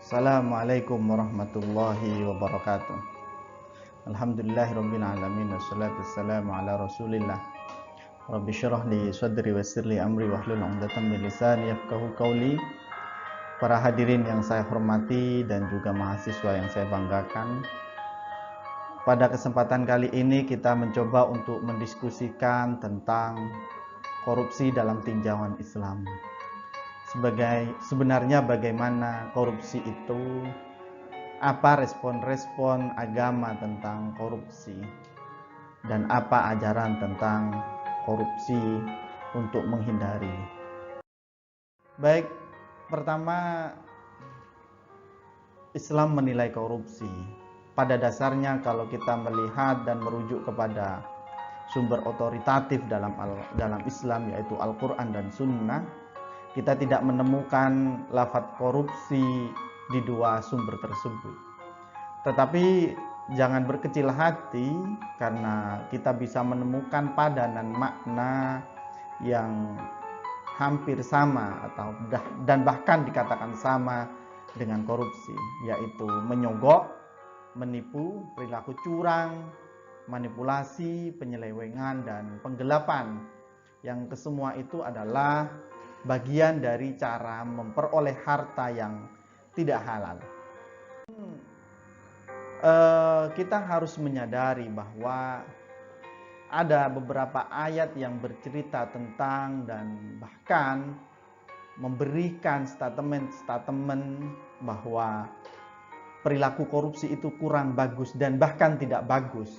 Assalamualaikum warahmatullahi wabarakatuh. Alhamdulillahirabbil alamin wassalatu wassalamu ala Rasulillah. Rabbi syrah li sadri wayassir li amri wahlul 'uqdatam min lisani yafqahu qawli. Para hadirin yang saya hormati dan juga mahasiswa yang saya banggakan. Pada kesempatan kali ini kita mencoba untuk mendiskusikan tentang korupsi dalam tinjauan Islam. Sebenarnya bagaimana korupsi itu, apa respon-respon agama tentang korupsi, dan apa ajaran tentang korupsi untuk menghindari. Baik, pertama, Islam menilai korupsi. Pada dasarnya kalau kita melihat dan merujuk kepada sumber otoritatif dalam Islam, yaitu Al-Quran dan Sunnah, kita tidak menemukan lafaz korupsi di dua sumber tersebut. Tetapi jangan berkecil hati, karena kita bisa menemukan padanan makna yang hampir sama dan bahkan dikatakan sama dengan korupsi, yaitu menyogok, menipu, perilaku curang, manipulasi, penyelewengan, dan penggelapan. Yang kesemua itu adalah bagian dari cara memperoleh harta yang tidak halal. Kita harus menyadari bahwa ada beberapa ayat yang bercerita tentang dan bahkan memberikan statement bahwa perilaku korupsi itu kurang bagus dan bahkan tidak bagus.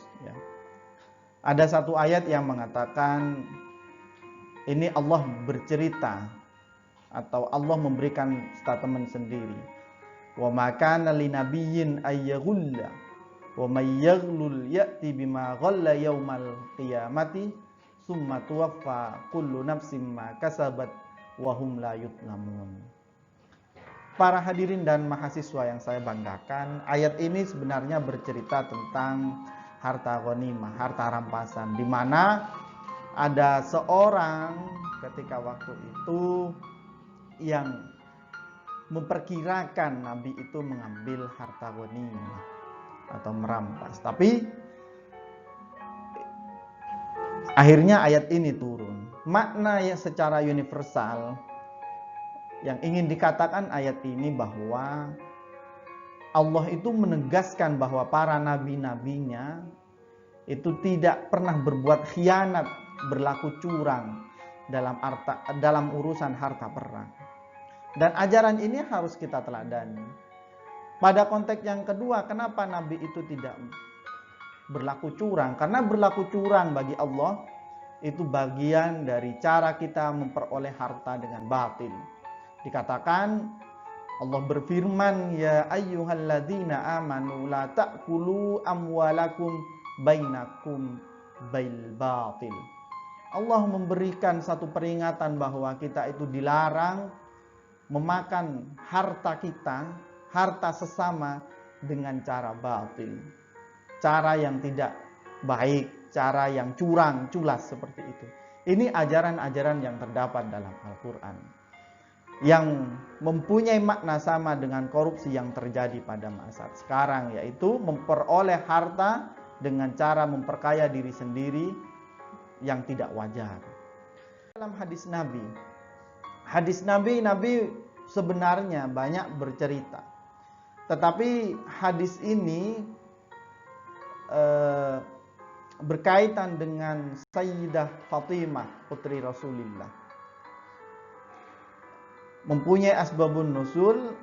Ada satu ayat yang mengatakan, ini Allah bercerita atau Allah memberikan statement sendiri. Wa ma kana linabiyyin ayyaghulla wa may yaghlul ya'ti bima ghalla yaumal qiyamati summa tuwaffa kullu nafsin ma kasabat wa hum la yudlamun. Para hadirin dan mahasiswa yang saya banggakan, ayat ini sebenarnya bercerita tentang harta ghanimah, harta rampasan, di mana ada seorang ketika waktu itu yang memperkirakan Nabi itu mengambil harta ghanimah atau merampas. Tapi akhirnya ayat ini turun. Makna yang secara universal yang ingin dikatakan ayat ini bahwa Allah itu menegaskan bahwa para nabi-nabinya itu tidak pernah berbuat khianat, berlaku curang dalam urusan harta perang. Dan ajaran ini harus kita teladani. Pada konteks yang kedua, kenapa Nabi itu tidak berlaku curang? Karena berlaku curang bagi Allah itu bagian dari cara kita memperoleh harta dengan batil. Dikatakan Allah berfirman, ya ayyuhalladzina amanu la ta'kulu amwalakum bainakum bil batil. Allah memberikan satu peringatan bahwa kita itu dilarang memakan harta kita, harta sesama dengan cara batil, cara yang tidak baik, cara yang curang, culas seperti itu. Ini ajaran-ajaran yang terdapat dalam Al-Quran, yang mempunyai makna sama dengan korupsi yang terjadi pada masa sekarang, yaitu memperoleh harta dengan cara memperkaya diri sendiri yang tidak wajar. Dalam hadis Nabi sebenarnya banyak bercerita, tetapi hadis ini berkaitan dengan Sayyidah Fatimah, putri Rasulullah, mempunyai asbabun nuzul.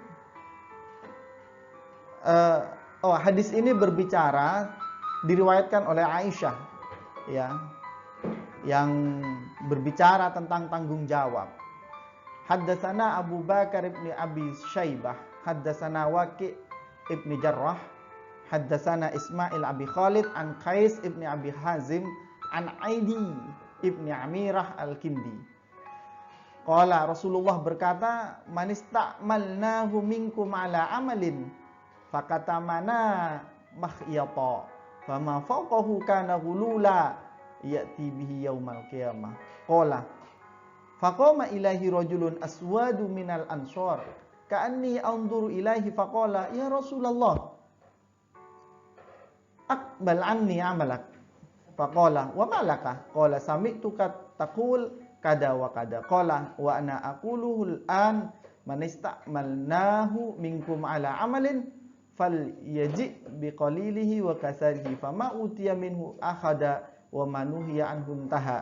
Hadis ini berbicara, diriwayatkan oleh Aisyah, yang berbicara tentang tanggung jawab. Haddatsana Abu Bakar ibn Abi Syaibah, haddatsana Waqi' ibn Jarrah, haddatsana Ismail Abi Khalid an Qais ibn Abi Hazim an Aidi ibn Amirah al-Kindi. Qala, Rasulullah berkata, man ista'malnahu minkum ala amalin fakatamana makhyata fama fawqahu kana ghulula ya'ti bihi yaumal qiyamah. Qala faqama ilahi rajulun aswadu minal ansor ka'anni anzuru ilaihi faqala ya Rasulullah aqbal anni amalak. Faqala wa malaka? Qala sami'tuka taqul kada wa kada. Qala wa ana aquluhu al-an man ista'malnahu minkum ala amalin falyaji biqalilihi wa kasarihi fama utiya minhu akhada wa manuhiya anhu intaha.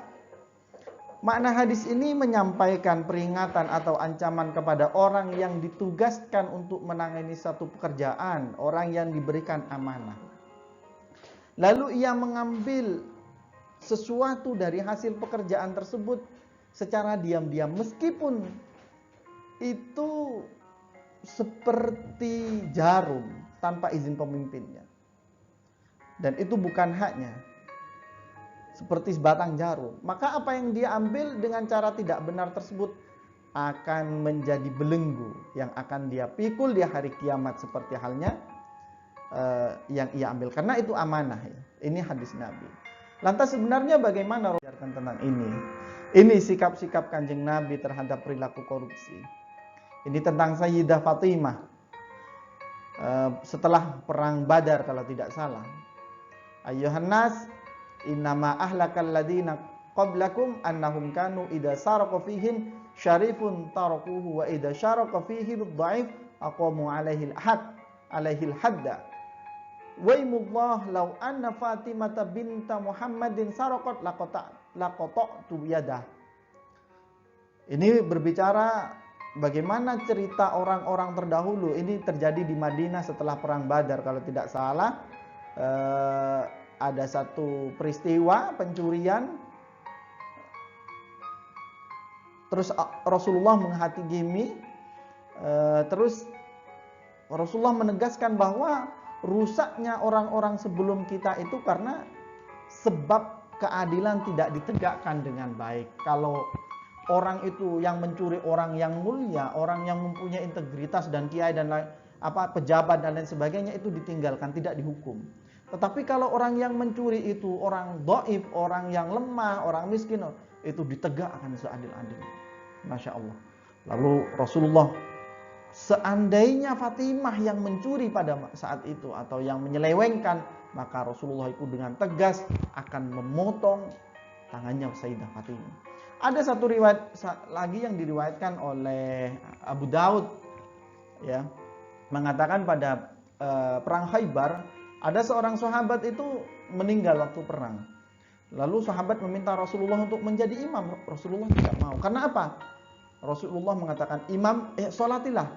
Makna hadis ini menyampaikan peringatan atau ancaman kepada orang yang ditugaskan untuk menangani satu pekerjaan, orang yang diberikan amanah. Lalu ia mengambil sesuatu dari hasil pekerjaan tersebut secara diam-diam, meskipun itu seperti jarum tanpa izin pemimpinnya. Dan itu bukan haknya, seperti sebatang jarum. Maka apa yang dia ambil dengan cara tidak benar tersebut akan menjadi belenggu yang akan dia pikul di hari kiamat, seperti halnya yang ia ambil, karena itu amanah ya. Ini hadis Nabi. Lantas sebenarnya bagaimana mengajarkan tentang ini? Ini sikap-sikap Kanjeng Nabi terhadap perilaku korupsi. Ini tentang Sayyidah Fatimah setelah perang Badar kalau tidak salah. Ayyuhan nas innama ahlakal ladina qablakum annahum kanu idza saraqa fihim syarifun tarakuhu wa idza syaraqa fihim dhaif aqamu alaihi al-hadda. Waimullah law anna Fatimah binta Muhammadin saraqat laqata'tu yadah. Ini berbicara bagaimana cerita orang-orang terdahulu. Ini terjadi di Madinah setelah perang Badar kalau tidak salah. Ada satu peristiwa pencurian. Terus Rasulullah menghakimi. Terus Rasulullah menegaskan bahwa rusaknya orang-orang sebelum kita itu karena sebab keadilan tidak ditegakkan dengan baik. Kalau orang itu yang mencuri orang yang mulia, orang yang mempunyai integritas dan kiai dan pejabat dan lain sebagainya, itu ditinggalkan, tidak dihukum. Tetapi kalau orang yang mencuri itu orang dhaif, orang yang lemah, orang miskin, itu ditegakkan seadil-adilnya. Masya Allah. Lalu Rasulullah, seandainya Fatimah yang mencuri pada saat itu atau yang menyelewengkan, maka Rasulullah itu dengan tegas akan memotong tangannya Sayyidah Fatimah. Ada satu riwayat lagi yang diriwayatkan oleh Abu Daud ya, mengatakan pada perang Khaybar ada seorang sahabat itu meninggal waktu perang. Lalu sahabat meminta Rasulullah untuk menjadi imam. Rasulullah tidak mau. Karena apa? Rasulullah mengatakan, imam, sholatilah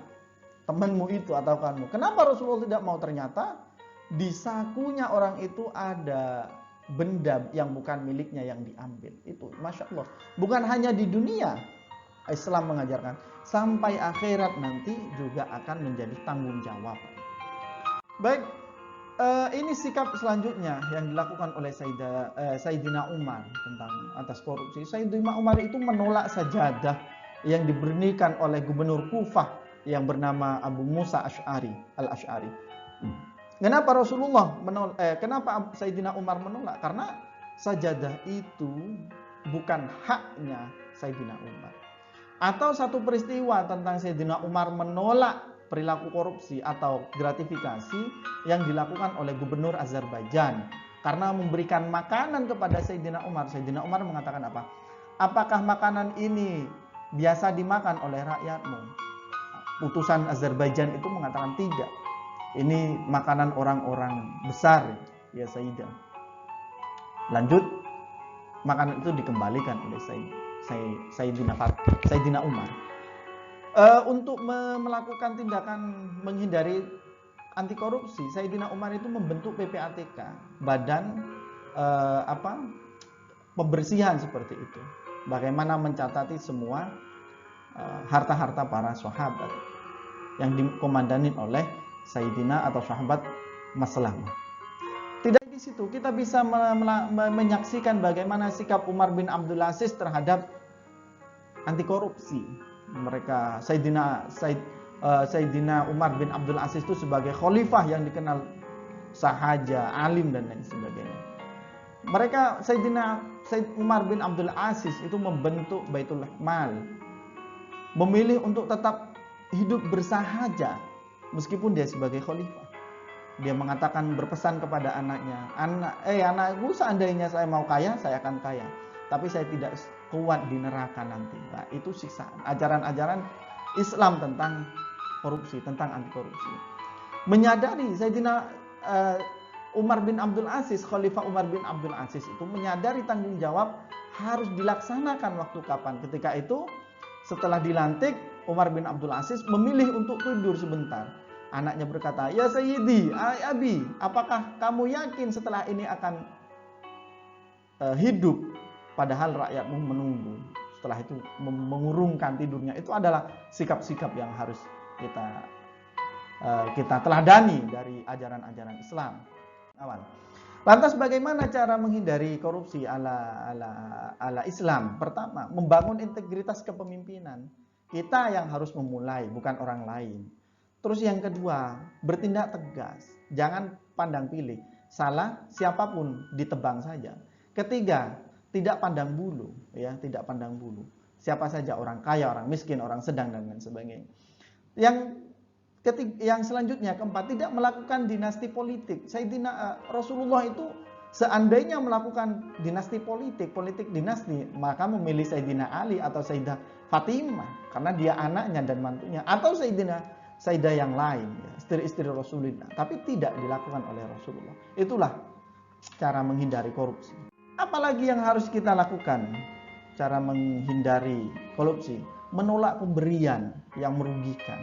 temanmu itu atau kamu. Kenapa Rasulullah tidak mau? Ternyata di sakunya orang itu ada benda yang bukan miliknya yang diambil. Itu Masya Allah. Bukan hanya di dunia Islam mengajarkan, sampai akhirat nanti juga akan menjadi tanggung jawab. Baik, ini sikap selanjutnya yang dilakukan oleh Sayyidina Umar tentang atas korupsi. Sayyidina Umar itu menolak sajadah yang diberikan oleh gubernur Kufah yang bernama Abu Musa al-Ash'ari. Kenapa Rasulullah menolak? Kenapa Sayyidina Umar menolak? Karena sajadah itu bukan haknya Sayyidina Umar. Atau satu peristiwa tentang Sayyidina Umar menolak perilaku korupsi atau gratifikasi yang dilakukan oleh gubernur Azerbaijan karena memberikan makanan kepada Sayyidina Umar. Sayyidina Umar mengatakan apa? Apakah makanan ini biasa dimakan oleh rakyatmu? Utusan Azerbaijan itu mengatakan tidak. Ini makanan orang-orang besar ya Sayyidah. Lanjut, makanan itu dikembalikan oleh Sayyidina Umar. Untuk melakukan tindakan menghindari anti korupsi, Sayyidina Umar itu membentuk PPATK, badan pembersihan seperti itu. Bagaimana mencatati semua harta-harta para sahabat yang dikomandani oleh Sayyidina atau sahabat Maslamah. Tidak di situ, kita bisa menyaksikan bagaimana sikap Umar bin Abdul Aziz terhadap anti korupsi. Mereka Sayyidina Umar bin Abdul Aziz itu sebagai khalifah yang dikenal sahaja, alim dan lain sebagainya. Mereka Sayyidina Umar bin Abdul Aziz itu membentuk Baitul Mal, memilih untuk tetap hidup bersahaja meskipun dia sebagai khalifah. Dia mengatakan, berpesan kepada anaknya, anakku, seandainya saya mau kaya, saya akan kaya, tapi saya tidak kuat di neraka nanti. Nah, itu siksaan. Ajaran-ajaran Islam tentang korupsi, tentang anti korupsi. Menyadari Sayyidina Umar bin Abdul Aziz, Khalifah Umar bin Abdul Aziz itu menyadari tanggung jawab harus dilaksanakan waktu kapan. Ketika itu setelah dilantik, Umar bin Abdul Aziz memilih untuk tidur sebentar. Anaknya berkata, "Ya Sayyidi, Abi, apakah kamu yakin setelah ini akan hidup? Padahal rakyatmu menunggu." Setelah itu mengurungkan tidurnya. Itu adalah sikap-sikap yang harus kita teladani dari ajaran-ajaran Islam. Lantas bagaimana cara menghindari korupsi ala Islam? Pertama, membangun integritas kepemimpinan. Kita yang harus memulai, bukan orang lain. Terus yang kedua, bertindak tegas. Jangan pandang pilih. Salah siapapun ditebang saja. Ketiga, tidak pandang bulu, ya, tidak pandang bulu. Siapa saja, orang kaya, orang miskin, orang sedang, dan lain sebagainya. Yang selanjutnya, keempat, tidak melakukan dinasti politik. Sayyidina Rasulullah itu seandainya melakukan dinasti politik dinasti, maka memilih Sayyidina Ali atau Sayyidah Fatimah karena dia anaknya dan mantunya, atau Sayyidah yang lain, ya, istri-istri Rasulullah. Tapi tidak dilakukan oleh Rasulullah. Itulah cara menghindari korupsi. Apalagi yang harus kita lakukan cara menghindari korupsi? Menolak pemberian yang merugikan.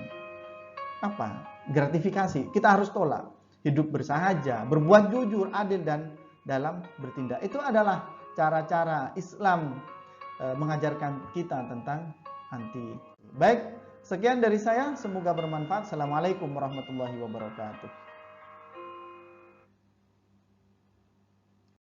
Apa? Gratifikasi. Kita harus tolak. Hidup bersahaja, berbuat jujur, adil, dan dalam bertindak. Itu adalah cara-cara Islam mengajarkan kita tentang anti. Baik, sekian dari saya. Semoga bermanfaat. Assalamualaikum warahmatullahi wabarakatuh.